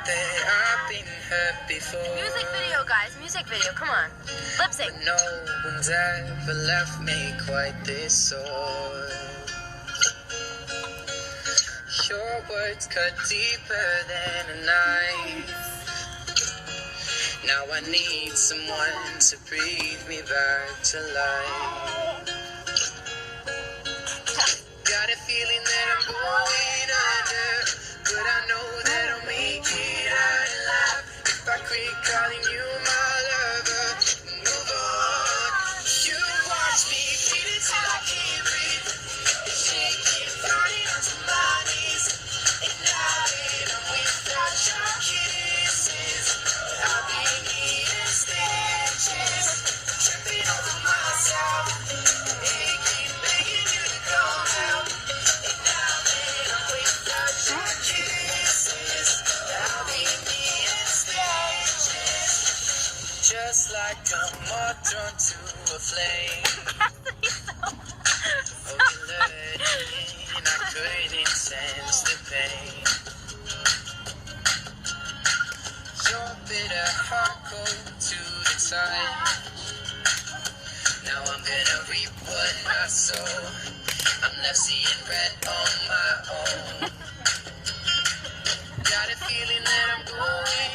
that I've been hurt before. Music video, guys. Music video. Come on. Lip sync. But no one's ever left me quite this sore. Your words cut deeper than a knife. Now I need someone to breathe me back to life. Got a feeling that I'm going under, but I know that I'll make it out alive if I quit calling you my lover. Move on. You watch me bleed until I can't breathe, shaking, falling onto my knees. And now that I'm without your kisses, I'll be needing stitches, tripping over myself, aching, begging you to come out. And now that I'm without your kisses, I'll be needing stitches, just like I'm more drawn to a flame. Oh, you let me in, I couldn't sense the pain. Your bitter heart cold to the touch. Now I'm gonna reap what I sow. I'm left seeing red on my own. Got a feeling that I'm going